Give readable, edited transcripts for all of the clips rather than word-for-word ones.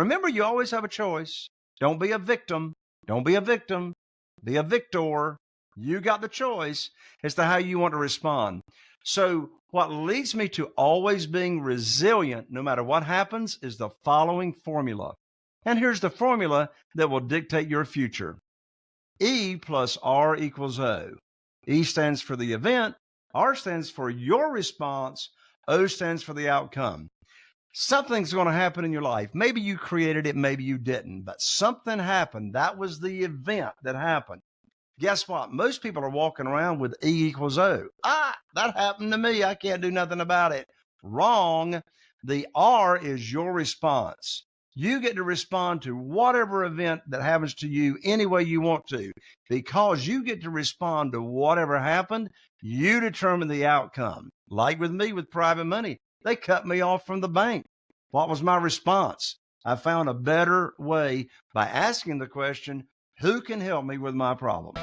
Remember, you always have a choice. Don't be a victim. Don't be a victim. Be a victor. You got the choice as to how you want to respond. So what leads me to always being resilient, no matter what happens, is the following formula. And here's the formula that will dictate your future. E plus R equals O. E stands for the event. R stands for your response. O stands for the outcome. Something's going to happen in your life. Maybe you created it, maybe you didn't, but something happened. That was the event that happened. Guess what? Most people are walking around with E equals O. That happened to me. I can't do nothing about it. Wrong. The R is your response. You get to respond to whatever event that happens to you any way you want to. Because you get to respond to whatever happened, you determine the outcome. Like with me with private money. They cut me off from the bank. What was my response? I found a better way by asking the question, who can help me with my problem?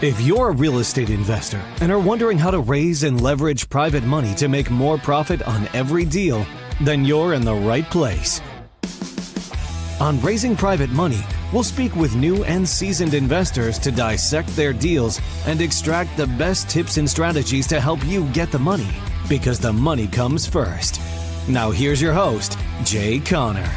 If you're a real estate investor and are wondering how to raise and leverage private money to make more profit on every deal, then you're in the right place. On Raising Private Money, we'll speak with new and seasoned investors to dissect their deals and extract the best tips and strategies to help you get the money, because the money comes first. Now here's your host, Jay Conner.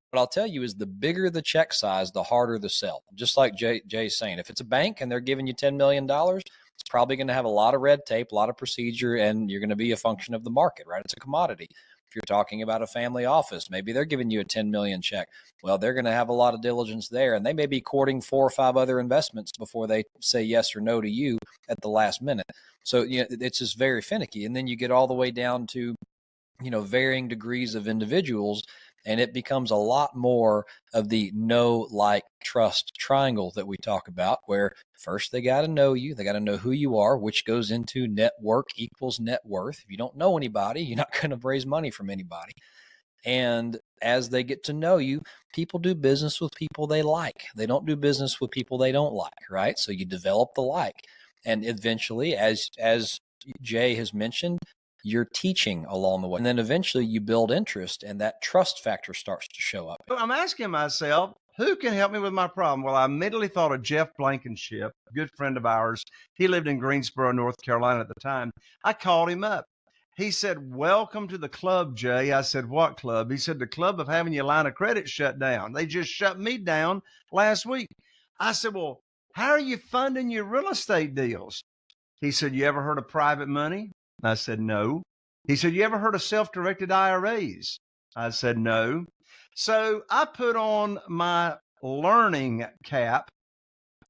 What I'll tell you is the bigger the check size, the harder the sell. Just like Jay's saying, if it's a bank and they're giving you $10 million, it's probably going to have a lot of red tape, a lot of procedure, and you're going to be a function of the market, right? It's a commodity. If you're talking about a family office, maybe they're giving you a 10 million check. Well, they're going to have a lot of diligence there, and they may be courting 4 or 5 other investments before they say yes or no to you at the last minute. So, it's just very finicky. And then you get all the way down to, varying degrees of individuals, and it becomes a lot more of the know, like, trust triangle that we talk about, where first they got to know you. They got to know who you are, which goes into network equals net worth. If you don't know anybody, you're not going to raise money from anybody. And as they get to know you, people do business with people they like. They don't do business with people they don't like, right? So you develop the like. And eventually, as Jay has mentioned, you're teaching along the way. And then eventually you build interest, and that trust factor starts to show up. I'm asking myself, who can help me with my problem? Well, I immediately thought of Jeff Blankenship, a good friend of ours. He lived in Greensboro, North Carolina at the time. I called him up. He said, welcome to the club, Jay. I said, what club? He said, the club of having your line of credit shut down. They just shut me down last week. I said, well, how are you funding your real estate deals? He said, you ever heard of private money? I said, no. He said, you ever heard of self-directed IRAs? I said, no. So I put on my learning cap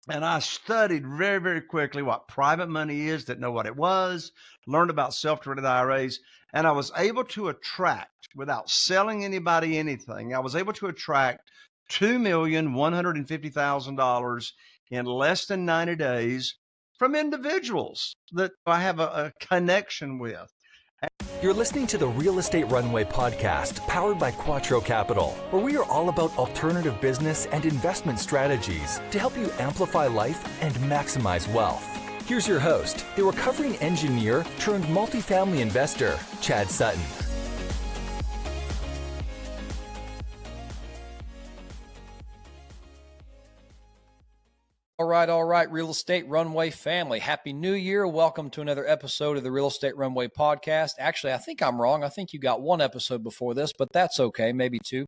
and I studied very, very quickly what private money is, didn't know what it was, learned about self-directed IRAs, and I was able to attract, without selling anybody anything, I was able to attract $2,150,000 in less than 90 days from individuals that I have a connection with. You're listening to the Real Estate Runway podcast, powered by Quattro Capital, where we are all about alternative business and investment strategies to help you amplify life and maximize wealth. Here's your host, the recovering engineer turned multifamily investor, Chad Sutton. All right, Real Estate Runway family. Happy New Year. Welcome to another episode of the Real Estate Runway podcast. Actually, I think I'm wrong. I think you got 1 episode before this, but that's okay, maybe 2.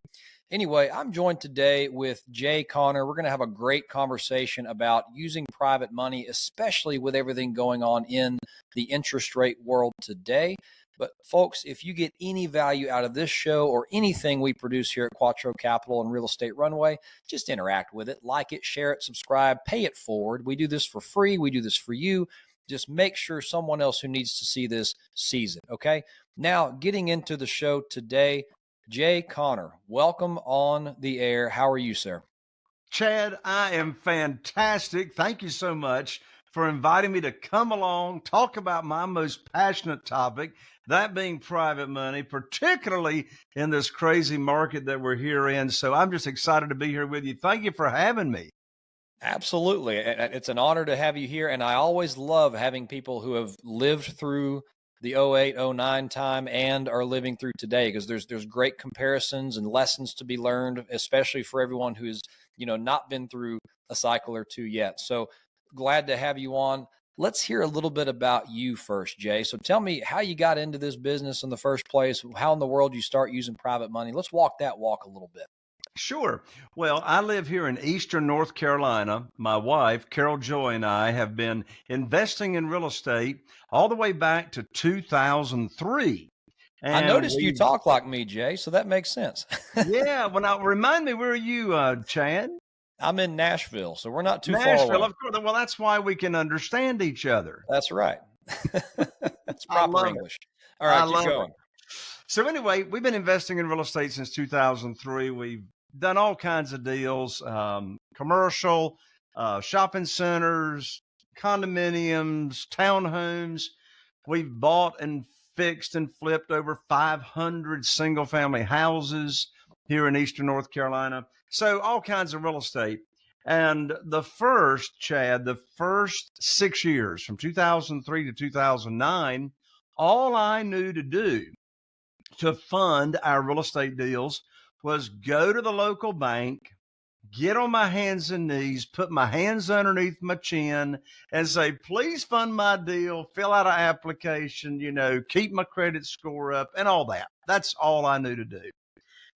Anyway, I'm joined today with Jay Conner. We're going to have a great conversation about using private money, especially with everything going on in the interest rate world today. But folks, if you get any value out of this show or anything we produce here at Quattro Capital and Real Estate Runway, just interact with it, like it, share it, subscribe, pay it forward. We do this for free. We do this for you. Just make sure someone else who needs to see this sees it, okay? Now, getting into the show today, Jay Conner, welcome on the air. How are you, sir? Chad, I am fantastic. Thank you so much for inviting me to come along, talk about my most passionate topic, that being private money, particularly in this crazy market that we're here in. So I'm just excited to be here with you. Thank you for having me. Absolutely. It's an honor to have you here. And I always love having people who have lived through the 08, 09 time and are living through today, because there's great comparisons and lessons to be learned, especially for everyone who's, not been through a cycle or two yet. So glad to have you on. Let's hear a little bit about you first, Jay. So tell me how you got into this business in the first place, how in the world you start using private money. Let's walk that walk a little bit. Sure. Well, I live here in Eastern North Carolina. My wife, Carol Joy, and I have been investing in real estate all the way back to 2003. I noticed you talk like me, Jay, so that makes sense. Yeah. Well, now remind me, where are you, Chad? I'm in Nashville, so we're not too far Nashville, away. of course. Well, that's why we can understand each other. That's right. That's I love proper it. English. All right, I keep love going. it. So anyway, we've been investing in real estate since 2003. We've done all kinds of deals, commercial, shopping centers, condominiums, townhomes. We've bought and fixed and flipped over 500 single family houses here in Eastern North Carolina. So all kinds of real estate. And the first 6 years from 2003 to 2009, all I knew to do to fund our real estate deals was go to the local bank, get on my hands and knees, put my hands underneath my chin and say, please fund my deal, fill out an application, keep my credit score up and all that. That's all I knew to do.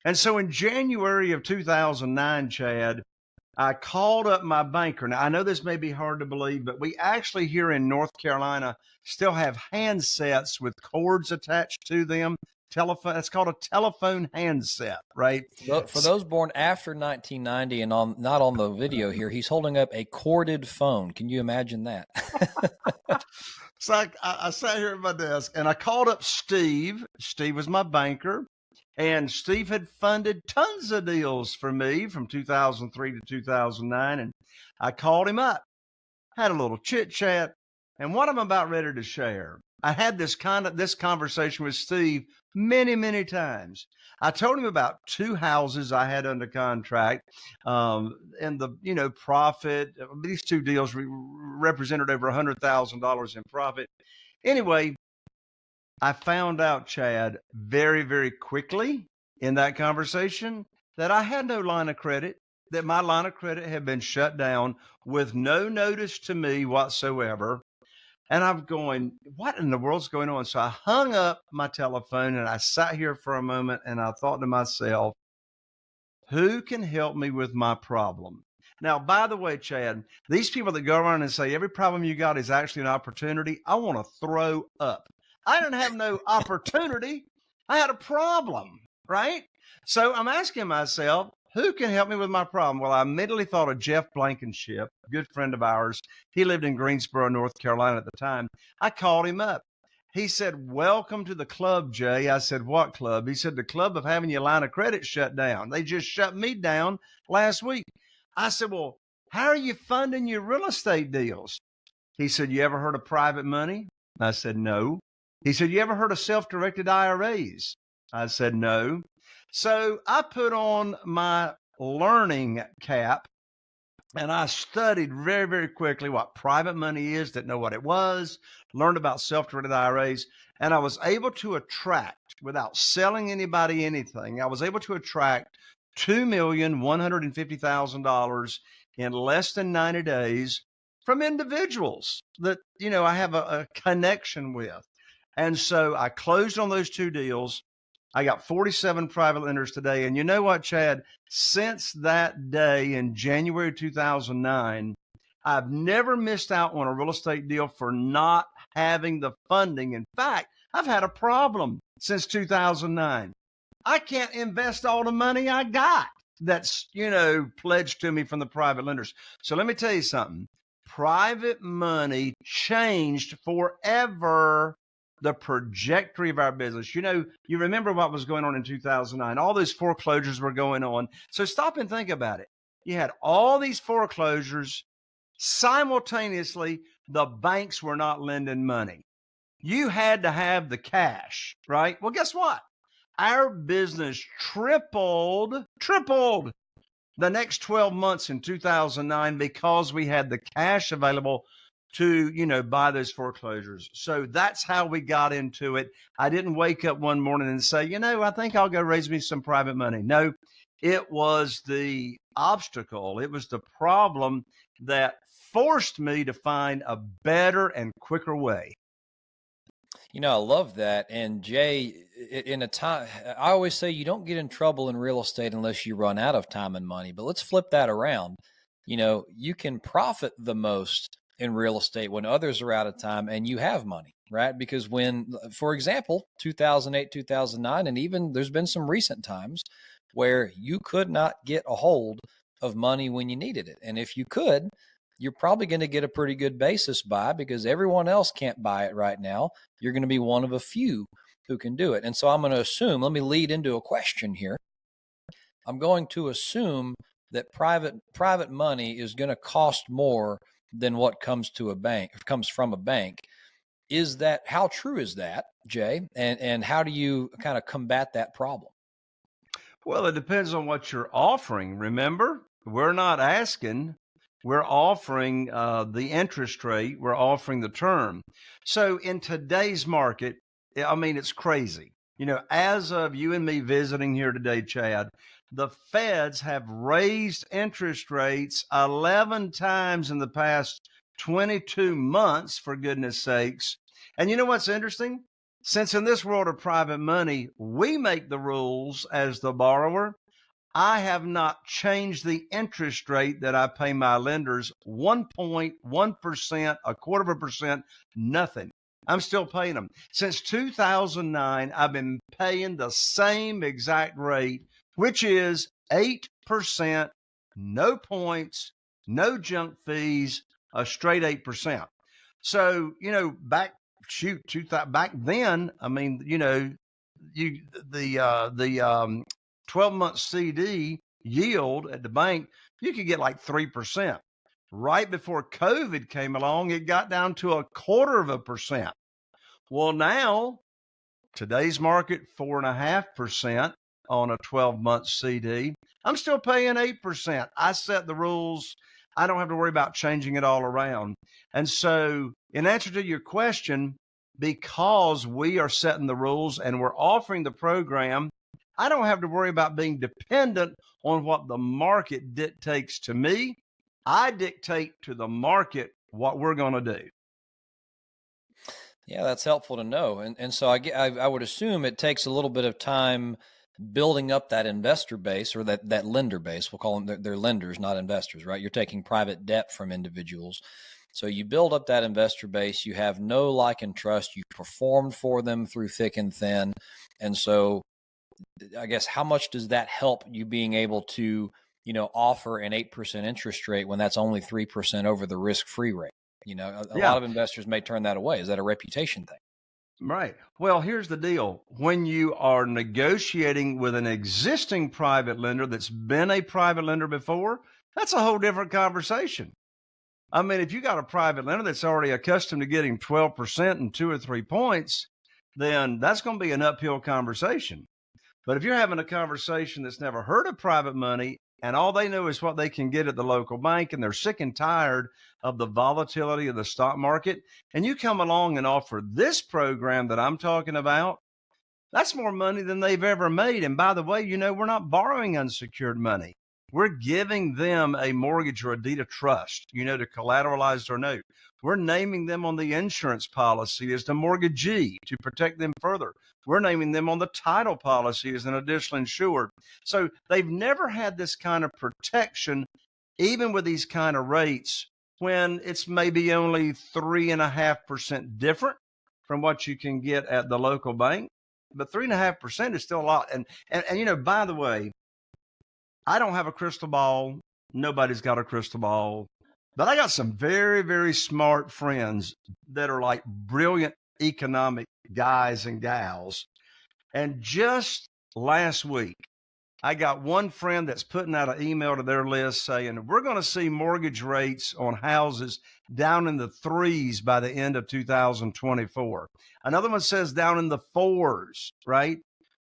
And so in January of 2009, Chad, I called up my banker. Now, I know this may be hard to believe, but we actually here in North Carolina still have handsets with cords attached to them. Telephone. It's called a telephone handset, right? For those born after 1990 and not on the video here, he's holding up a corded phone. Can you imagine that? So I sat here at my desk and I called up Steve. Steve was my banker, and Steve had funded tons of deals for me from 2003 to 2009. And I called him up, had a little chit chat, and what I'm about ready to share. I had this conversation with Steve many, many times. I told him about 2 houses I had under contract, and the profit. These 2 deals represented over $100,000 in profit. Anyway, I found out, Chad, very, very quickly in that conversation that I had no line of credit, that my line of credit had been shut down with no notice to me whatsoever. And I'm going, what in the world's going on? So I hung up my telephone and I sat here for a moment and I thought to myself, who can help me with my problem? Now, by the way, Chad, these people that go around and say every problem you got is actually an opportunity, I want to throw up. I didn't have no opportunity. I had a problem, right? So I'm asking myself, who can help me with my problem? Well, I immediately thought of Jeff Blankenship, a good friend of ours. He lived in Greensboro, North Carolina at the time. I called him up. He said, welcome to the club, Jay. I said, what club? He said, the club of having your line of credit shut down. They just shut me down last week. I said, well, how are you funding your real estate deals? He said, you ever heard of private money? I said, no. He said, you ever heard of self-directed IRAs? I said, no. So I put on my learning cap and I studied very, very quickly what private money is, didn't know what it was, learned about self-directed IRAs, and I was able to attract, without selling anybody anything, I was able to attract $2,150,000 in less than 90 days from individuals that, I have a connection with. And so I closed on those 2 deals. I got 47 private lenders today. And you know what, Chad? Since that day in January 2009, I've never missed out on a real estate deal for not having the funding. In fact, I've had a problem since 2009. I can't invest all the money I got that's, pledged to me from the private lenders. So let me tell you something. Private money changed forever the trajectory of our business. You remember what was going on in 2009. All those foreclosures were going on. So stop and think about it. You had all these foreclosures. Simultaneously, the banks were not lending money. You had to have the cash, right? Well, guess what? Our business tripled the next 12 months in 2009 because we had the cash available to, buy those foreclosures. So that's how we got into it. I didn't wake up one morning and say, I think I'll go raise me some private money. No, it was the obstacle. It was the problem that forced me to find a better and quicker way. I love that. And Jay, in a time, I always say you don't get in trouble in real estate unless you run out of time and money. But let's flip that around. You can profit the most in real estate when others are out of time and you have money, right? Because when, for example, 2008, 2009, and even there's been some recent times where you could not get a hold of money when you needed it. And if you could, you're probably going to get a pretty good basis buy because everyone else can't buy it right now. You're going to be one of a few who can do it. And so I'm going to assume, let me lead into a question here. I'm going to assume that private money is going to cost more than what comes from a bank. How true is that, Jay? And how do you kind of combat that problem? Well, it depends on what you're offering. Remember, we're not asking. We're offering the interest rate. We're offering the term. So in today's market, it's crazy. As of you and me visiting here today, Chad, the feds have raised interest rates 11 times in the past 22 months, for goodness sakes. And you know what's interesting? Since in this world of private money, we make the rules as the borrower, I have not changed the interest rate that I pay my lenders, 1.1%, a quarter of a percent, nothing. I'm still paying them. Since 2009, I've been paying the same exact rate, which is 8%, no points, no junk fees, a straight 8%. So, back then, the 12-month CD yield at the bank, you could get like 3%. Right before COVID came along, it got down to a quarter of a percent. Well, now, today's market, 4.5% on a 12-month CD. I'm still paying 8%. I set the rules. I don't have to worry about changing it all around. And so, in answer to your question, because we are setting the rules and we're offering the program, I don't have to worry about being dependent on what the market dictates to me. I dictate to the market what we're going to do. Yeah, that's helpful to know. And so I would assume it takes a little bit of time building up that investor base or that lender base. We'll call them, they're lenders, not investors, right? You're taking private debt from individuals. So you build up that investor base, you have know, like, and trust, you performed for them through thick and thin. And so I guess how much does that help you being able to, offer an 8% interest rate when that's only 3% over the risk-free rate? A lot of investors may turn that away. Is that a reputation thing? Right. Well, here's the deal. When you are negotiating with an existing private lender that's been a private lender before, that's a whole different conversation. If you got a private lender that's already accustomed to getting 12% and 2 or 3 points, then that's going to be an uphill conversation. But if you're having a conversation that's never heard of private money and all they know is what they can get at the local bank and they're sick and tired of the volatility of the stock market, and you come along and offer this program that I'm talking about, that's more money than they've ever made. And by the way, we're not borrowing unsecured money. We're giving them a mortgage or a deed of trust, to collateralize their note. We're naming them on the insurance policy as the mortgagee to protect them further. We're naming them on the title policy as an additional insured. So they've never had this kind of protection, even with these kind of rates, when it's maybe only 3.5% different from what you can get at the local bank. But 3.5% is still a lot. And by the way, I don't have a crystal ball. Nobody's got a crystal ball. But I got some very, very smart friends that are like brilliant economic guys and gals. And just last week, I got one friend that's putting out an email to their list saying, we're going to see mortgage rates on houses down in the 3s by the end of 2024. Another one says down in the 4s, right?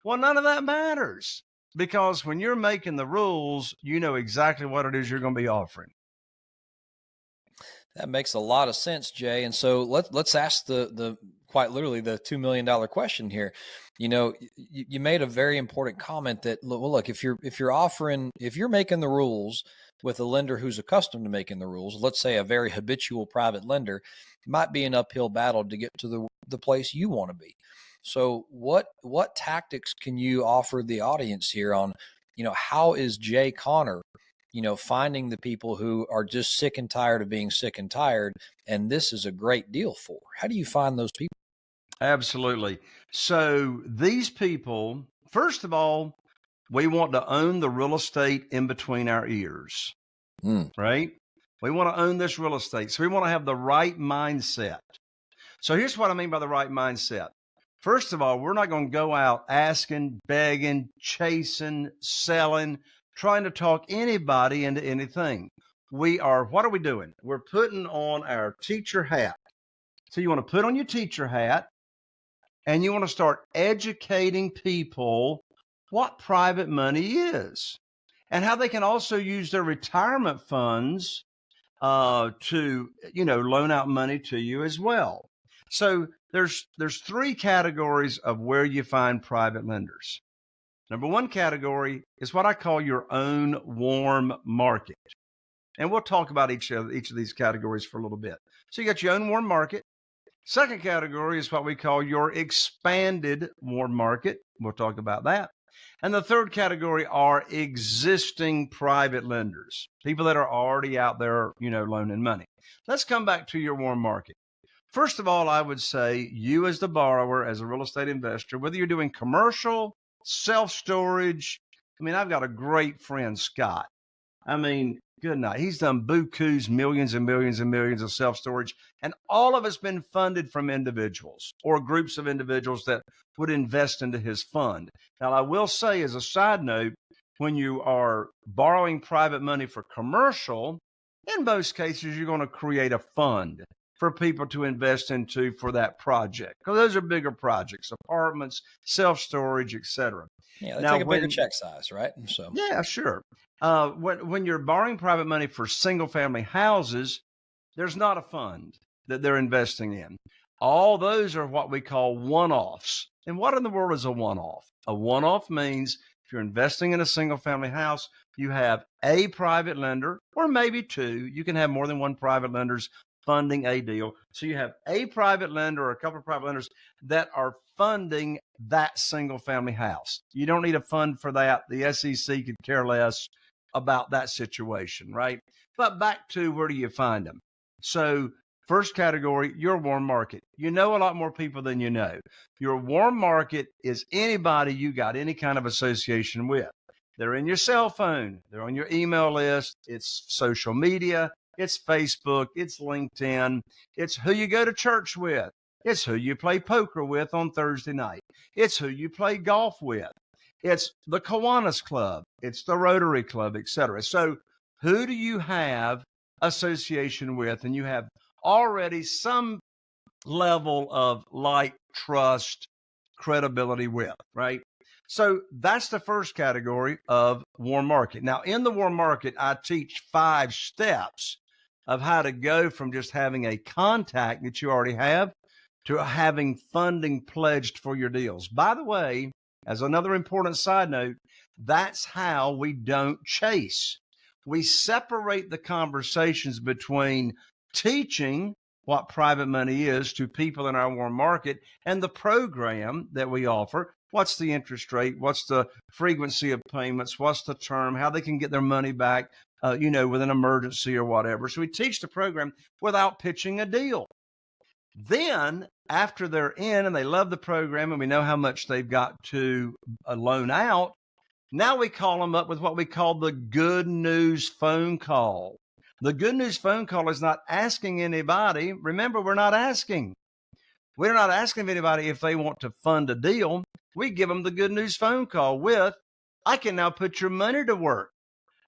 Well, none of that matters. Because when you're making the rules, you know exactly what it is you're going to be offering. That makes a lot of sense, Jay. And so let's ask the quite literally the $2 million question here. You made a very important comment that, well, look, if you're making the rules with a lender who's accustomed to making the rules, let's say a very habitual private lender, it might be an uphill battle to get to the place you want to be. So what tactics can you offer the audience here on, how is Jay Connor, finding the people who are just sick and tired of being sick and tired, and this is a great deal for? How do you find those people? Absolutely. So these people, first of all, we want to own the real estate in between our ears, right? We want to own this real estate. So we want to have the right mindset. So here's what I mean by the right mindset. First of all, we're not going to go out asking, begging, chasing, selling, trying to talk anybody into anything. What are we doing? We're putting on our teacher hat. So you want to put on your teacher hat and you want to start educating people what private money is and how they can also use their retirement funds to, loan out money to you as well. So there's three categories of where you find private lenders. Number one category is what I call your own warm market. And we'll talk about each of these categories for a little bit. So you got your own warm market. Second category is what we call your expanded warm market. We'll talk about that. And the third category are existing private lenders, people that are already out there, loaning money. Let's come back to your warm market. First of all, I would say you as the borrower, as a real estate investor, whether you're doing commercial, self-storage. I've got a great friend, Scott. Good night. He's done bukus, millions and millions and millions of self-storage, and all of it's been funded from individuals or groups of individuals that would invest into his fund. Now, I will say as a side note, when you are borrowing private money for commercial, in most cases, you're going to create a fund for people to invest into for that project. Because those are bigger projects, apartments, self-storage, etc. Yeah, they take a bigger check size, right? So yeah, sure. When you're borrowing private money for single family houses, there's not a fund that they're investing in. All those are what we call one-offs. And what in the world is a one-off? A one-off means if you're investing in a single family house, you have a private lender or maybe two. You can have more than one private lenders funding a deal. So you have a private lender or a couple of private lenders that are funding that single family house. You don't need a fund for that. The SEC could care less about that situation, right? But back to where do you find them? So first category, your warm market. You know a lot more people than you know. Your warm market is anybody you got any kind of association with. They're in your cell phone. They're on your email list. It's social media. It's Facebook. It's LinkedIn. It's who you go to church with. It's who you play poker with on Thursday night. It's who you play golf with. It's the Kiwanis Club. It's the Rotary Club, etc. So who do you have association with? And you have already some level of like, trust, credibility with, right? So that's the first category of warm market. Now, in the warm market, I teach 5 steps of how to go from just having a contact that you already have to having funding pledged for your deals. By the way, as another important side note, that's how we don't chase. We separate the conversations between teaching what private money is to people in our warm market and the program that we offer. What's the interest rate? What's the frequency of payments? What's the term? How they can get their money back, with an emergency or whatever. So we teach the program without pitching a deal. Then after they're in and they love the program and we know how much they've got to loan out, now we call them up with what we call the good news phone call. The good news phone call is not asking anybody. Remember, we're not asking. We're not asking anybody if they want to fund a deal. We give them the good news phone call with, I can now put your money to work.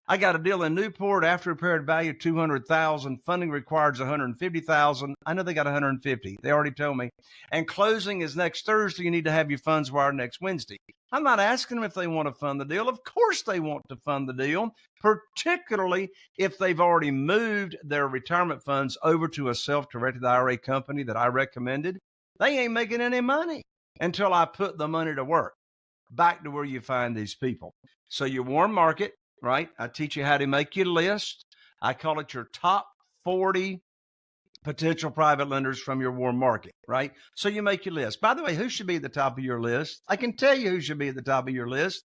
I got a deal in Newport, after repaired value $200,000, funding requires $150,000. I know they got $150,000. They already told me. And closing is next Thursday. You need to have your funds wired next Wednesday. I'm not asking them if they want to fund the deal. Of course they want to fund the deal, particularly if they've already moved their retirement funds over to a self-directed IRA company that I recommended. They ain't making any money until I put the money to work. Back to where you find these people. So your warm market, right? I teach you how to make your list. I call it your top 40 potential private lenders from your warm market, right? So you make your list. By the way, who should be at the top of your list? I can tell you who should be at the top of your list.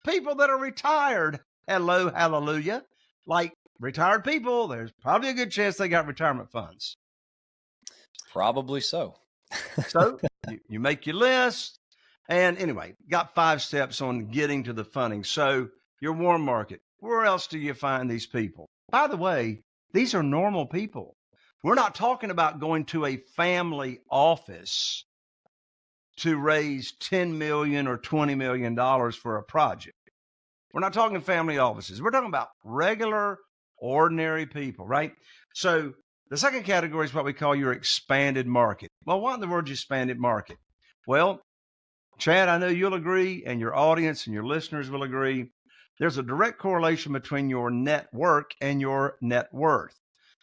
People that are retired. Hello, hallelujah. Like retired people, there's probably a good chance they got retirement funds. Probably so. So you make your list. And anyway, got 5 steps on getting to the funding. So your warm market, where else do you find these people? By the way, these are normal people. We're not talking about going to a family office to raise $10 million or $20 million for a project. We're not talking family offices. We're talking about regular, ordinary people, right? So the second category is what we call your expanded market. Well, what in the world is expanded market? Well, Chad, I know you'll agree, and your audience and your listeners will agree. There's a direct correlation between your network and your net worth.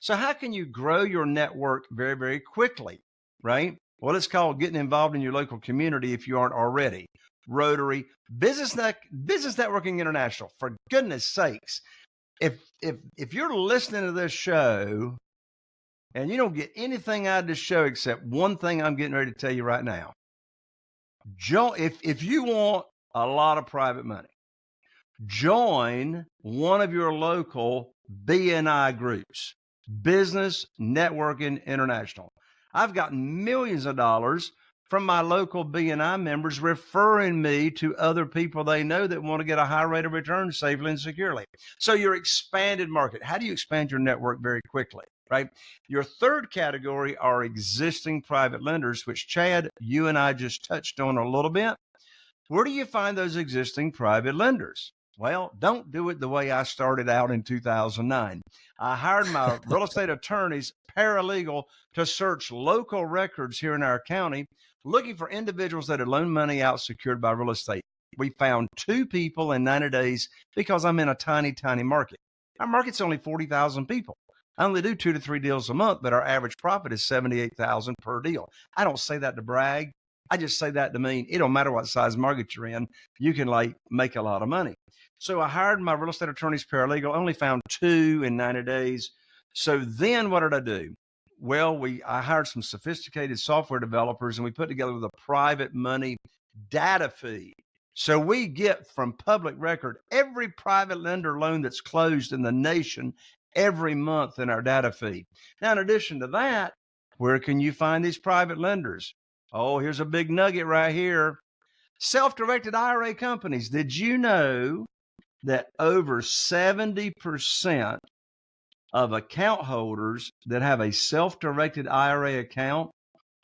So how can you grow your network very, very quickly, right? Well, it's called getting involved in your local community if you aren't already. Rotary, Business Networking International, for goodness sakes. If you're listening to this show and you don't get anything out of this show except one thing I'm getting ready to tell you right now, if you want a lot of private money, join one of your local BNI groups, Business Networking International. I've gotten millions of dollars from my local BNI members referring me to other people they know that want to get a high rate of return safely and securely. So your expanded market, how do you expand your network very quickly, right? Your third category are existing private lenders, which Chad, you and I just touched on a little bit. Where do you find those existing private lenders? Well, don't do it the way I started out in 2009. I hired my real estate attorney's paralegal to search local records here in our county, looking for individuals that had loaned money out secured by real estate. We found 2 people in 90 days because I'm in a tiny, tiny market. Our market's only 40,000 people. I only do 2 to 3 deals a month, but our average profit is $78,000 per deal. I don't say that to brag. I just say that to mean it don't matter what size market you're in, you can make a lot of money. So I hired my real estate attorney's paralegal, only found 2 in 90 days. So then what did I do? Well, I hired some sophisticated software developers and we put together the private money data feed. So we get from public record every private lender loan that's closed in the nation every month in our data feed. Now, in addition to that, where can you find these private lenders? Oh, here's a big nugget right here. Self-directed IRA companies. Did you know that over 70% of account holders that have a self-directed IRA account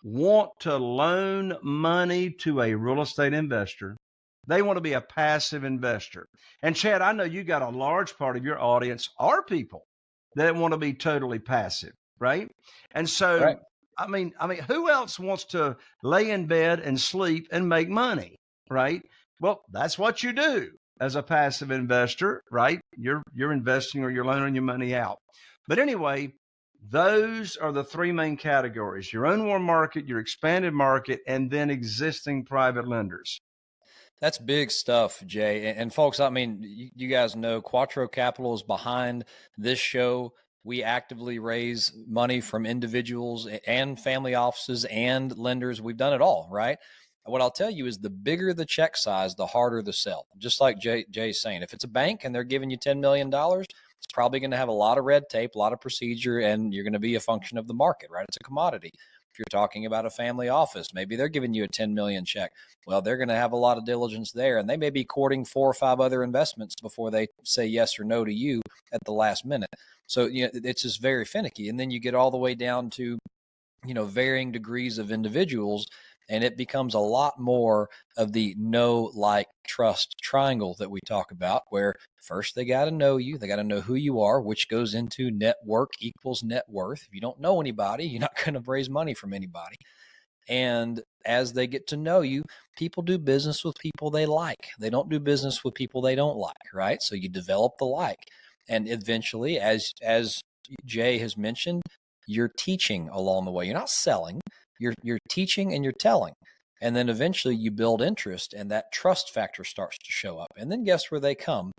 want to loan money to a real estate investor? They want to be a passive investor. And Chad, I know you got a large part of your audience are people that want to be totally passive, right? And so, right. I mean, who else wants to lay in bed and sleep and make money, right? Well, that's what you do as a passive investor, right? You're investing or you're loaning your money out. But anyway, those are the 3 main categories: your own warm market, your expanded market, and then existing private lenders. That's big stuff, Jay. And folks, I mean, you guys know Quattro Capital is behind this show. We actively raise money from individuals and family offices and lenders. We've done it all, right? What I'll tell you is the bigger the check size, the harder the sell. Just like Jay's saying, if it's a bank and they're giving you $10 million, it's probably going to have a lot of red tape, a lot of procedure, and you're going to be a function of the market, right? It's a commodity. If you're talking about a family office, maybe they're giving you a 10 million check. Well, they're going to have a lot of diligence there, and they may be courting 4 or 5 other investments before they say yes or no to you at the last minute. So, it's just very finicky. And then you get all the way down to, varying degrees of individuals. And it becomes a lot more of the know, like, trust triangle that we talk about, where first they got to know you. They got to know who you are, which goes into network equals net worth. If you don't know anybody, you're not going to raise money from anybody. And as they get to know you, people do business with people they like. They don't do business with people they don't like, right? So you develop the like. And eventually, as Jay has mentioned, you're teaching along the way. You're not selling. You're teaching and you're telling. And then eventually you build interest, and that trust factor starts to show up. And then guess where they come?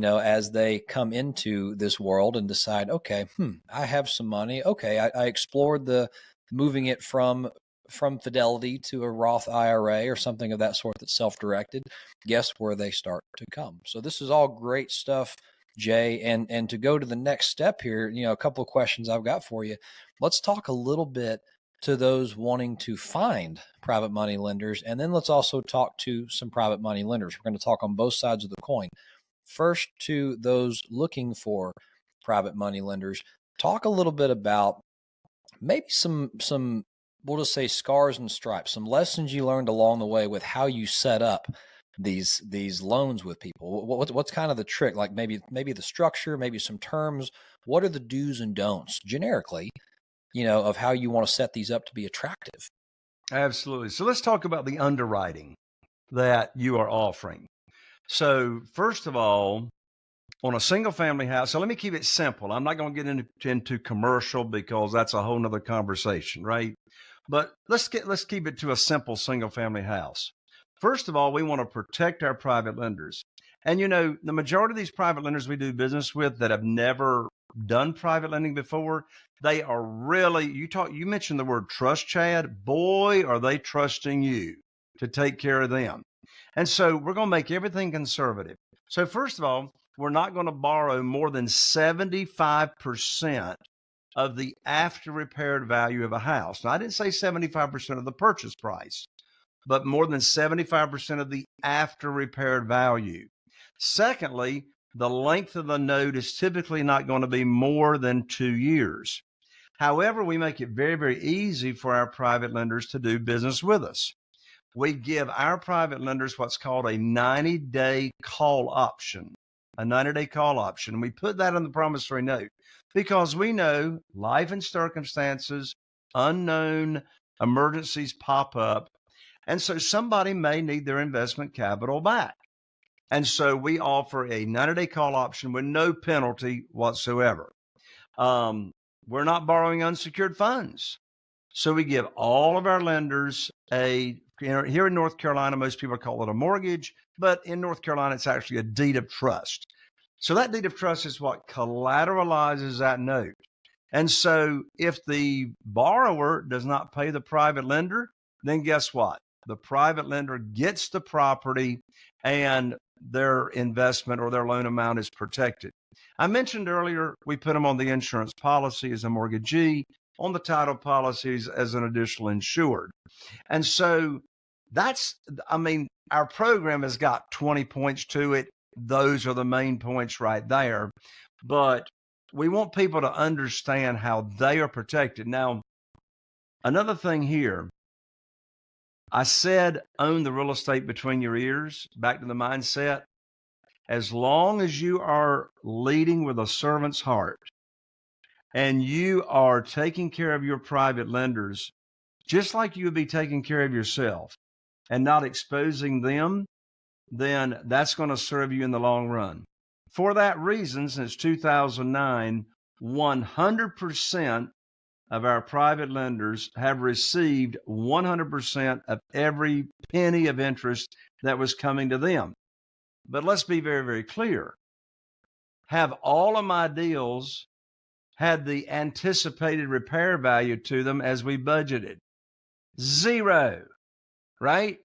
As they come into this world and decide, okay, I have some money. Okay, I explored the moving it from Fidelity to a Roth IRA or something of that sort that's self-directed. Guess where they start to come? So this is all great stuff, Jay. And to go to the next step here, a couple of questions I've got for you. Let's talk a little bit to those wanting to find private money lenders. And then let's also talk to some private money lenders. We're going to talk on both sides of the coin. First, to those looking for private money lenders, talk a little bit about maybe some we'll just say scars and stripes, some lessons you learned along the way with how you set up these loans with people. What's kind of the trick? Like maybe the structure, maybe some terms. What are the do's and don'ts generically, of how you want to set these up to be attractive? Absolutely. So let's talk about the underwriting that you are offering. So first of all, on a single family house, so let me keep it simple. I'm not going to get into commercial because that's a whole nother conversation, right? But let's keep it to a simple single family house. First of all, we want to protect our private lenders. And the majority of these private lenders we do business with that have never done private lending before, they are really, you mentioned the word trust, Chad. Boy, are they trusting you to take care of them. And so we're going to make everything conservative. So first of all, we're not going to borrow more than 75% of the after repaired value of a house. Now, I didn't say 75% of the purchase price, but more than 75% of the after repaired value. Secondly, the length of the note is typically not going to be more than 2 years. However, we make it very, very easy for our private lenders to do business with us. We give our private lenders what's called a 90-day call option. A 90-day call option. We put that in the promissory note because we know life and circumstances, unknown emergencies pop up. And so somebody may need their investment capital back. And so we offer a 90-day call option with no penalty whatsoever. We're not borrowing unsecured funds. So we give all of our lenders here in North Carolina, most people call it a mortgage, but in North Carolina, it's actually a deed of trust. So that deed of trust is what collateralizes that note. And so if the borrower does not pay the private lender, then guess what? The private lender gets the property and their investment or their loan amount is protected. I mentioned earlier, we put them on the insurance policy as a mortgagee, on the title policies as an additional insured. And so our program has got 20 points to it. Those are the main points right there. But we want people to understand how they are protected. Now, another thing here, I said own the real estate between your ears, back to the mindset. As long as you are leading with a servant's heart and you are taking care of your private lenders, just like you would be taking care of yourself and not exposing them, then that's going to serve you in the long run. For that reason, since 2009, 100% of our private lenders have received 100% of every penny of interest that was coming to them. But let's be very, very clear. Have all of my deals had the anticipated repair value to them as we budgeted? Zero, right?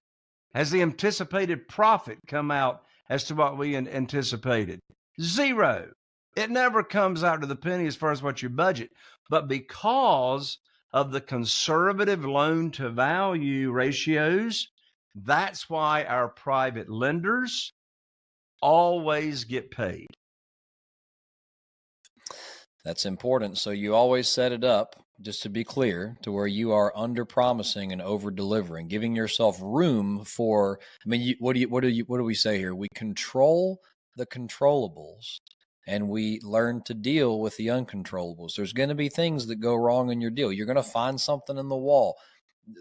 Has the anticipated profit come out as to what we anticipated? Zero. It never comes out to the penny as far as what you budget. But because of the conservative loan to value ratios, that's why our private lenders always get paid. That's important. So you always set it up just to be clear, to where you are under promising and over delivering, giving yourself room for, I mean, what do we say here? We control the controllables and we learn to deal with the uncontrollables. There's going to be things that go wrong in your deal. You're going to find something in the wall.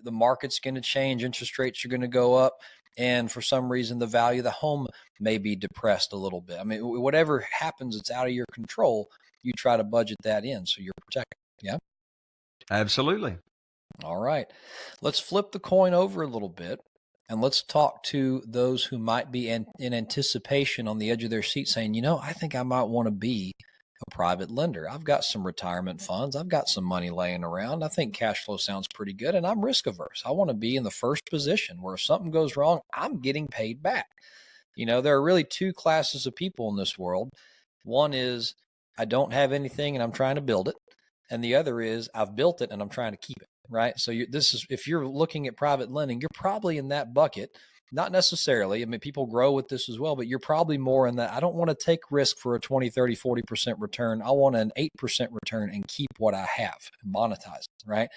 The market's going to change. Interest rates are going to go up. And for some reason, the value of the home may be depressed a little bit. I mean, whatever happens, it's out of your control. You try to budget that in so you're protected. Yeah. Absolutely. All right. Let's flip the coin over a little bit and let's talk to those who might be in anticipation on the edge of their seat saying, you know, I think I might want to be a private lender. I've got some retirement funds. I've got some money laying around. I think cash flow sounds pretty good and I'm risk averse. I want to be in the first position where if something goes wrong, I'm getting paid back. You know, there are really two classes of people in this world. One is I don't have anything and I'm trying to build it. And the other is I've built it and I'm trying to keep it, right? So if you're looking at private lending, you're probably in that bucket. Not necessarily. I mean, people grow with this as well, but you're probably more in that. I don't want to take risk for a 20, 30, 40% return. I want an 8% return and keep what I have and monetize it, right?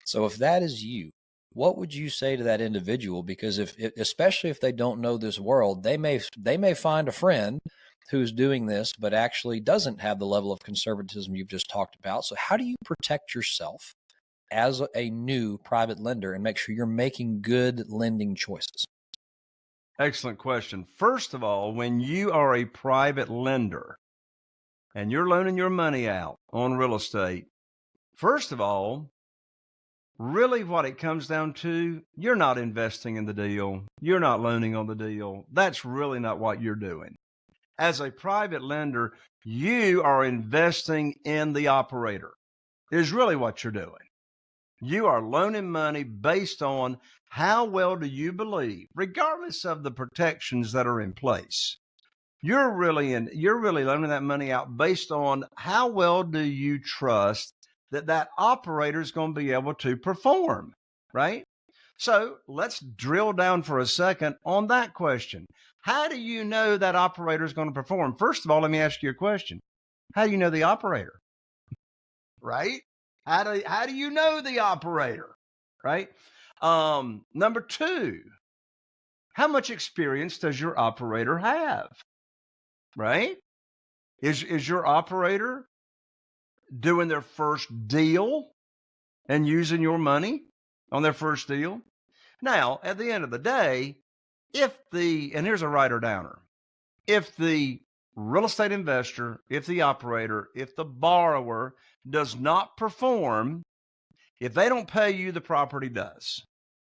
So if that is you, what would you say to that individual? Because especially if they don't know this world, they may find a friend who's doing this, but actually doesn't have the level of conservatism you've just talked about. So how do you protect yourself as a new private lender and make sure you're making good lending choices? Excellent question. First of all, when you are a private lender and you're loaning your money out on real estate, first of all, really what it comes down to, you're not investing in the deal. You're not loaning on the deal. That's really not what you're doing. As a private lender, you are investing in the operator, is really what you're doing. You are loaning money based on how well do you believe, regardless of the protections that are in place. You're really loaning that money out based on how well do you trust that operator is going to be able to perform, right? So let's drill down for a second on that question. How do you know that operator is going to perform? First of all, let me ask you a question. How do you know the operator? Right? How do you know the operator? Right? Number two, how much experience does your operator have? Right? Is your operator doing their first deal and using your money on their first deal? Now, at the end of the day, and here's a writer downer, if the real estate investor, if the operator, if the borrower does not perform, if they don't pay you, the property does,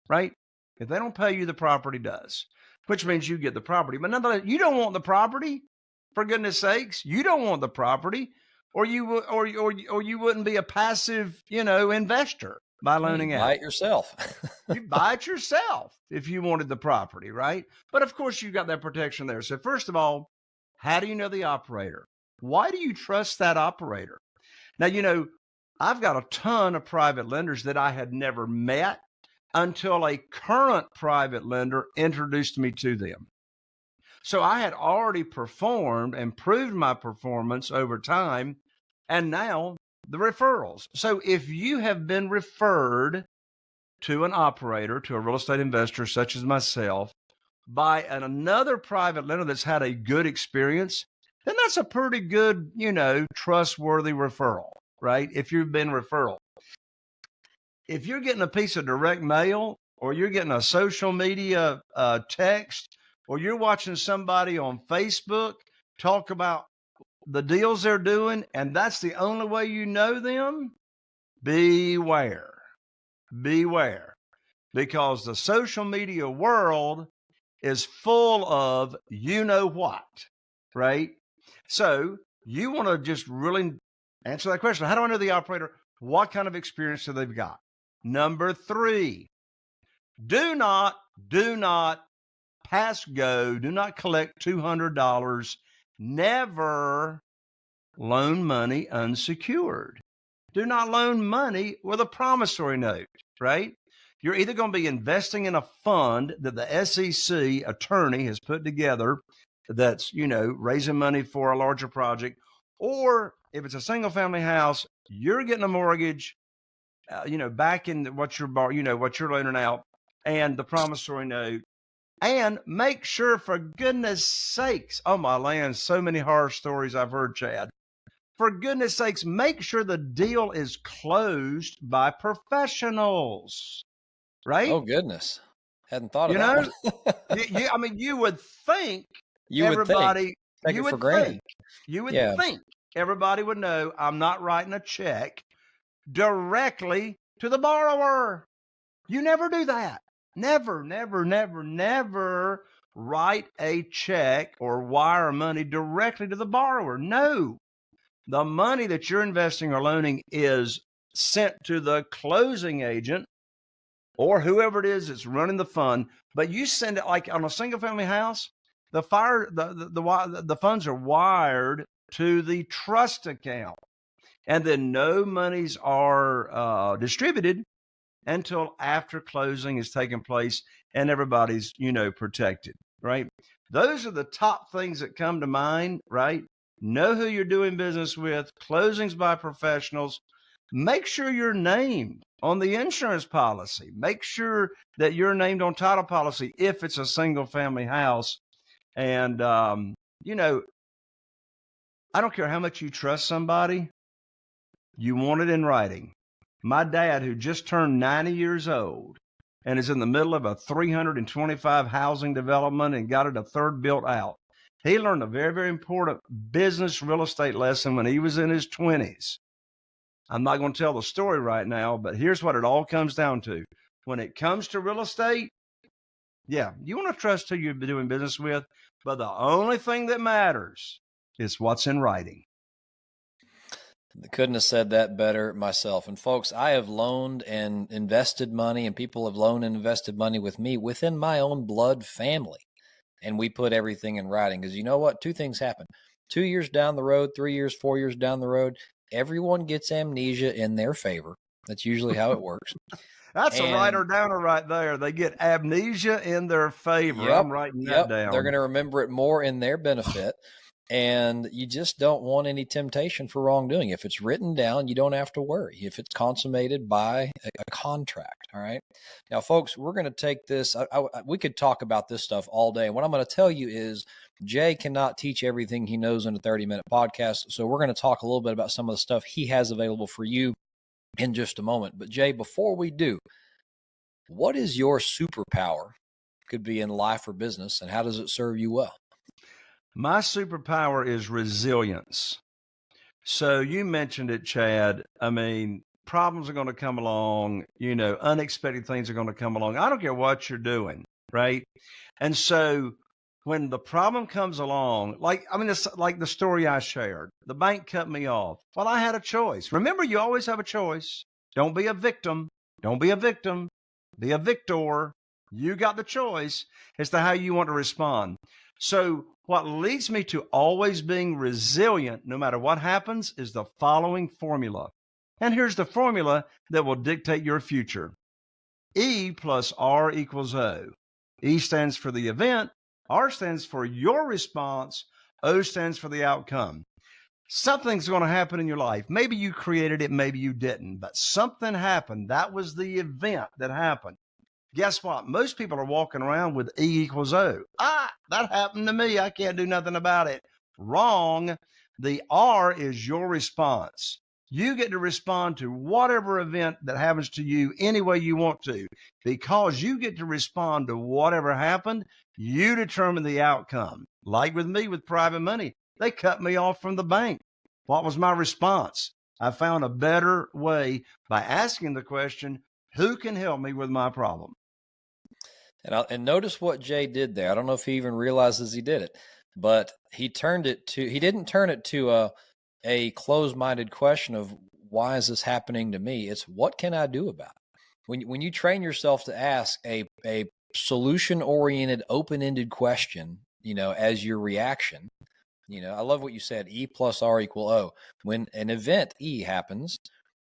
right? If they don't pay you, the property does, which means you get the property. But nonetheless, you don't want the property, for goodness sakes. You don't want the property, or you wouldn't be a passive, investor by loaning out. Buy it yourself. You buy it yourself if you wanted the property, right? But of course, you've got that protection there. So first of all, how do you know the operator? Why do you trust that operator? Now, I've got a ton of private lenders that I had never met until a current private lender introduced me to them. So I had already performed and proved my performance over time, and now the referrals. So if you have been referred to an operator, to a real estate investor such as myself, by another private lender that's had a good experience, then that's a pretty good, trustworthy referral, right? If you've been referred. If you're getting a piece of direct mail, or you're getting a social media text, or you're watching somebody on Facebook talk about the deals they're doing, and that's the only way you know them, beware. Beware. Because the social media world is full of what, right? So you want to just really answer that question. How do I know the operator? What kind of experience do they've got? Number three, do not pass go. Do not collect $200. Never loan money unsecured. Do not loan money with a promissory note, right? You're either going to be investing in a fund that the SEC attorney has put together that's, raising money for a larger project, or if it's a single family house, you're getting a mortgage back in what you're what you're loaning out, and the promissory note. And make sure, for goodness sakes, oh my land, so many horror stories I've heard, Chad. For goodness sakes, make sure the deal is closed by professionals, right? Oh, goodness. Hadn't thought of You that know, one. I mean, you would think You would think. everybody, Take you it for would granted. think, you would Yeah. think everybody would know I'm not writing a check directly to the borrower. You never do that. Never, never, never, never write a check or wire money directly to the borrower. No, the money that you're investing or loaning is sent to the closing agent or whoever it is that's running the fund. But you send it like on a single family house, the funds are wired to the trust account, and then no monies are distributed until after closing has taken place and everybody's, protected, right? Those are the top things that come to mind, right? Know who you're doing business with, closings by professionals. Make sure you're named on the insurance policy. Make sure that you're named on title policy if it's a single family house. And, I don't care how much you trust somebody, you want it in writing. My dad, who just turned 90 years old and is in the middle of a 325 housing development and got it a third built out, he learned a very, very important business real estate lesson when he was in his 20s. I'm not going to tell the story right now, but here's what it all comes down to. When it comes to real estate, yeah, you want to trust who you're doing business with, but the only thing that matters is what's in writing. Couldn't have said that better myself. And folks, I have loaned and invested money, and people have loaned and invested money with me within my own blood family. And we put everything in writing because you know what? Two things happen. 2 years down the road, 3 years, 4 years down the road, everyone gets amnesia in their favor. That's usually how it works. That's a writer downer right there. They get amnesia in their favor. Yep, I'm writing that down. They're going to remember it more in their benefit. And you just don't want any temptation for wrongdoing. If it's written down, you don't have to worry. If it's consummated by a contract, all right? Now, folks, we're going to take this. We could talk about this stuff all day. What I'm going to tell you is Jay cannot teach everything he knows in a 30-minute podcast. So we're going to talk a little bit about some of the stuff he has available for you in just a moment. But Jay, before we do, what is your superpower? Could be in life or business, and how does it serve you well? My superpower is resilience. So you mentioned it, Chad. I mean, problems are going to come along, unexpected things are going to come along. I don't care what you're doing, right? And so when the problem comes along, it's like the story I shared. The bank cut me off. Well, I had a choice. Remember, you always have a choice. Don't be a victim. Don't be a victim. Be a victor. You got the choice as to how you want to respond. So what leads me to always being resilient, no matter what happens, is the following formula. And here's the formula that will dictate your future. E plus R equals O. E stands for the event. R stands for your response. O stands for the outcome. Something's going to happen in your life. Maybe you created it, maybe you didn't, but something happened. That was the event that happened. Guess what? Most people are walking around with E equals O. That happened to me. I can't do nothing about it. Wrong. The R is your response. You get to respond to whatever event that happens to you any way you want to. Because you get to respond to whatever happened, you determine the outcome. Like with me with private money, they cut me off from the bank. What was my response? I found a better way by asking the question, who can help me with my problem? And notice what Jay did there. I don't know if he even realizes he did it, but he didn't turn it to a closed-minded question of why is this happening to me? It's what can I do about it? When you train yourself to ask a solution-oriented, open-ended question, as your reaction, I love what you said, E plus R equal O. When an event E happens,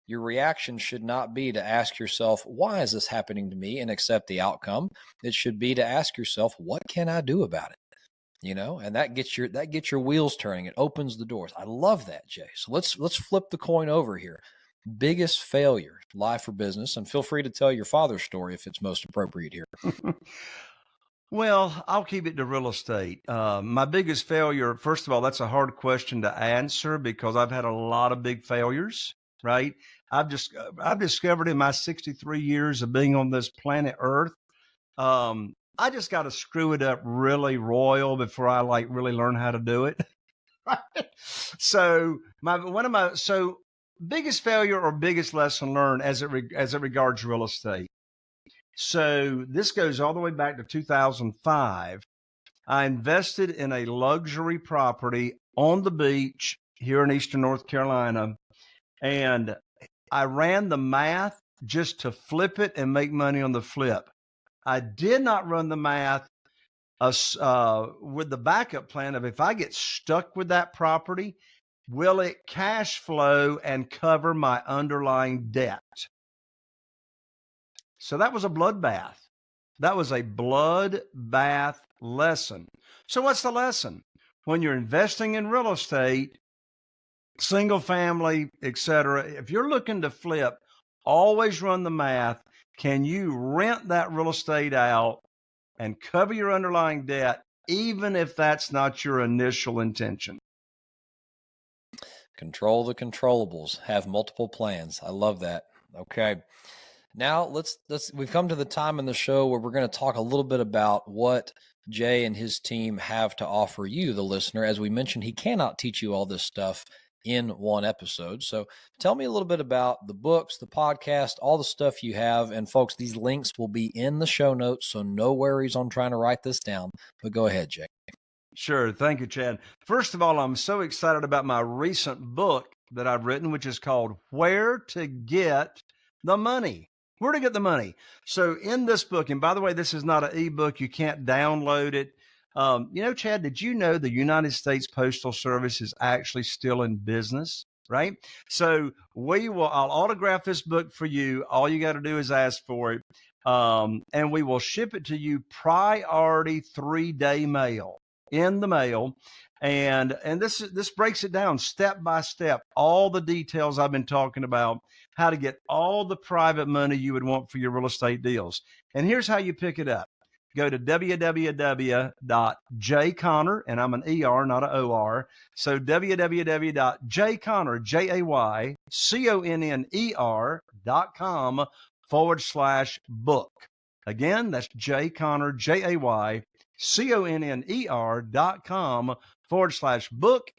your reaction should not be to ask yourself, why is this happening to me, and accept the outcome. It should be to ask yourself, what can I do about it? And that gets your wheels turning. It opens the doors. I love that, Jay. So let's flip the coin over here. biggest failure, life or business? And feel free to tell your father's story if it's most appropriate here. Well, I'll keep it to real estate. My biggest failure, first of all, that's a hard question to answer because I've had a lot of big failures, right? I've discovered in my 63 years of being on this planet Earth, I just got to screw it up really royal before I really learn how to do it. So so biggest failure or biggest lesson learned as it regards real estate. So this goes all the way back to 2005. I invested in a luxury property on the beach here in Eastern North Carolina, and I ran the math just to flip it and make money on the flip. I did not run the math with the backup plan of if I get stuck with that property, will it cash flow and cover my underlying debt? So that was a bloodbath. That was a bloodbath lesson. So what's the lesson? When you're investing in real estate, single family, etc., if you're looking to flip, always run the math. Can you rent that real estate out and cover your underlying debt, even if that's not your initial intention? Control the controllables, have multiple plans. I love that. Okay. Now we've come to the time in the show where we're going to talk a little bit about what Jay and his team have to offer you, the listener. As we mentioned, he cannot teach you all this stuff in one episode. So tell me a little bit about the books, the podcast, all the stuff you have. And folks, these links will be in the show notes, so no worries on trying to write this down. But go ahead, Jay. Sure. Thank you, Chad. First of all, I'm so excited about my recent book that I've written, which is called Where to Get the Money. Where to Get the Money. So in this book, and by the way, this is not an ebook. You can't download it. Chad, did you know the United States Postal Service is actually still in business, right? So I'll autograph this book for you. All you got to do is ask for it. And we will ship it to you priority 3-day mail in the mail. And this breaks it down step by step, all the details I've been talking about, how to get all the private money you would want for your real estate deals. And here's how you pick it up. Go to www.jayconner, and I'm an ER, not an OR. So www.jayconner.com/book. Again, that's jayconner, JayConner.com/book,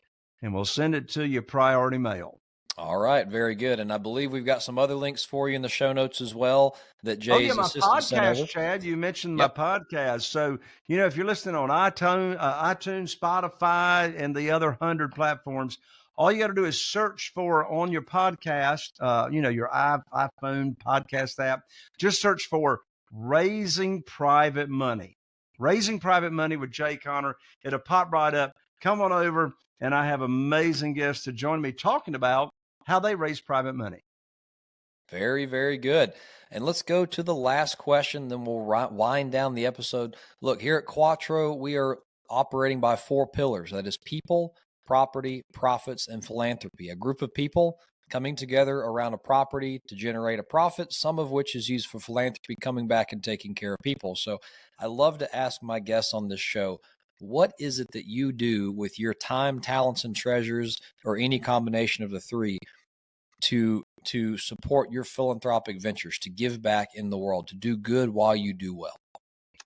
and we'll send it to you priority mail. All right. Very good. And I believe we've got some other links for you in the show notes as well that Jay's my assistant sent over. podcast, Chad. You mentioned my podcast. So, if you're listening on iTunes, Spotify, and the other 100 platforms, all you got to do is search for on your podcast, your iPhone podcast app. Just search for Raising Private Money. Raising Private Money with Jay Conner. It'll pop right up. Come on over, and I have amazing guests to join me talking about how they raise private money. Very, very good. And let's go to the last question, then we'll wind down the episode. Look, here at Quattro, we are operating by 4 pillars. That is people, property, profits, and philanthropy. A group of people coming together around a property to generate a profit, some of which is used for philanthropy, coming back and taking care of people. So I love to ask my guests on this show, what is it that you do with your time, talents, and treasures, or any combination of the three, to support your philanthropic ventures, to give back in the world, to do good while you do well?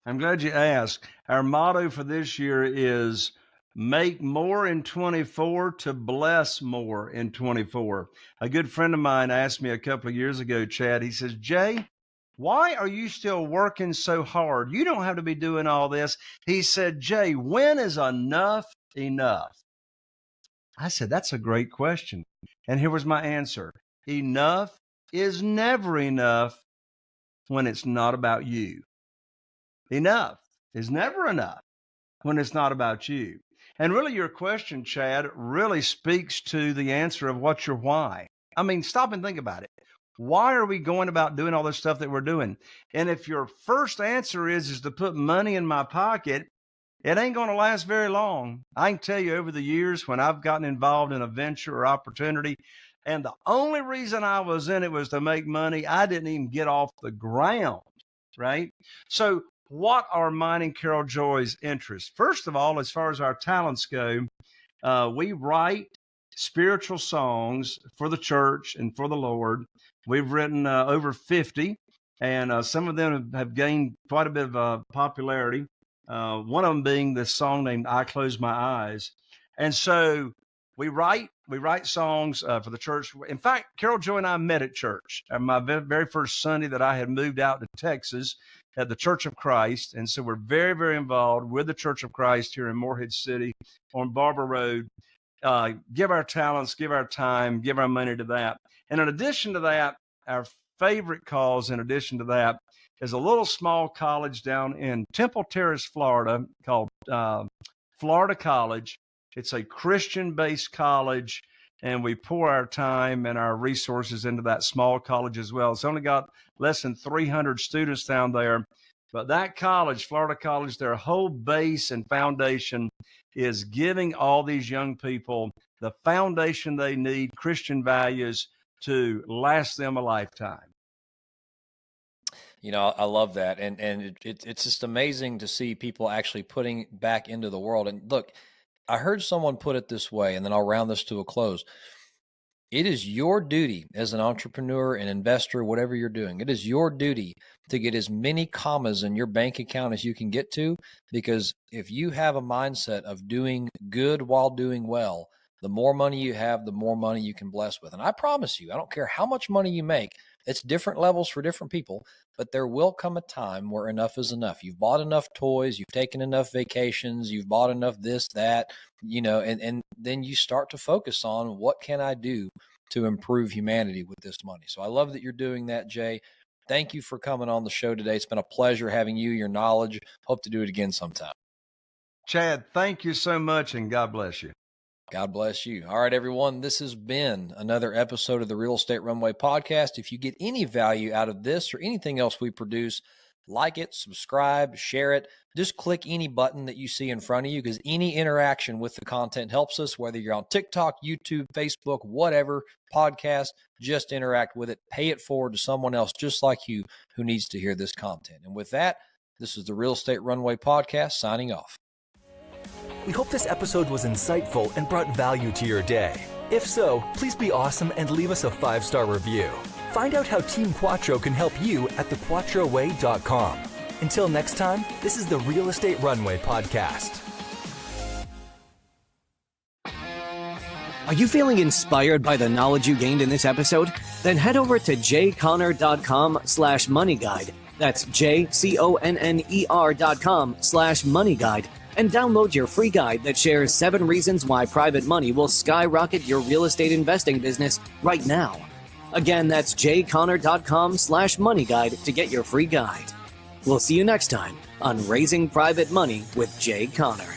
I'm glad you asked. Our motto for this year is make more in 24 to bless more in 24. A good friend of mine asked me a couple of years ago, Chad, he says, Jay, why are you still working so hard? You don't have to be doing all this. He said, Jay, when is enough enough? I said, that's a great question. And here was my answer. Enough is never enough when it's not about you. Enough is never enough when it's not about you. And really your question, Chad, really speaks to the answer of what's your why. I mean, stop and think about it. Why are we going about doing all this stuff that we're doing? And if your first answer is to put money in my pocket, it ain't going to last very long. I can tell you over the years when I've gotten involved in a venture or opportunity, And the only reason I was in it was to make money. I didn't even get off the ground, right? So what are mine and Carol Joy's interests? First of all, as far as our talents go, we write spiritual songs for the church and for the Lord. We've written over 50, and some of them have gained quite a bit of popularity. One of them being this song named "I Close My Eyes." And so we write songs for the church. In fact, Carol Joy and I met at church. My very first Sunday that I had moved out to Texas at the Church of Christ. And so we're very, very involved with the Church of Christ here in Morehead City on Barber Road. Give our talents, give our time, give our money to that. And in addition to that, our favorite cause in addition to that is a little small college down in Temple Terrace, Florida, called Florida College. It's a Christian-based college, and we pour our time and our resources into that small college as well. It's only got less than 300 students down there. But that college, Florida College, their whole base and foundation is giving all these young people the foundation they need, Christian values, to last them a lifetime. You know, I love that. And it's just amazing to see people actually putting back into the world. And look, I heard someone put it this way, and then I'll round this to a close. It is your duty as an entrepreneur, an investor, whatever you're doing. It is your duty to get as many commas in your bank account as you can get to, because if you have a mindset of doing good while doing well, the more money you have, the more money you can bless with. And I promise you, I don't care how much money you make. It's different levels for different people, but there will come a time where enough is enough. You've bought enough toys, you've taken enough vacations, you've bought enough this, that, you know, and then you start to focus on what can I do to improve humanity with this money. So I love that you're doing that, Jay. Thank you for coming on the show today. It's been a pleasure having you, your knowledge. Hope to do it again sometime. Chad, thank you so much, and God bless you. God bless you. All right, everyone. This has been another episode of the Real Estate Runway podcast. If you get any value out of this or anything else we produce, like it, subscribe, share it. Just click any button that you see in front of you, because any interaction with the content helps us, whether you're on TikTok, YouTube, Facebook, whatever, podcast, just interact with it. Pay it forward to someone else just like you who needs to hear this content. And with that, this is the Real Estate Runway podcast signing off. We hope this episode was insightful and brought value to your day. If so, please be awesome and leave us a 5-star review. Find out how Team Quattro can help you at thequattroway.com. Until next time, this is the Real Estate Runway podcast. Are you feeling inspired by the knowledge you gained in this episode? Then head over to jconner.com/moneyguide. That's jconner.com/moneyguide. And download your free guide that shares 7 reasons why private money will skyrocket your real estate investing business right now. Again, that's jconner.com/moneyguide to get your free guide. We'll see you next time on Raising Private Money with Jay Conner.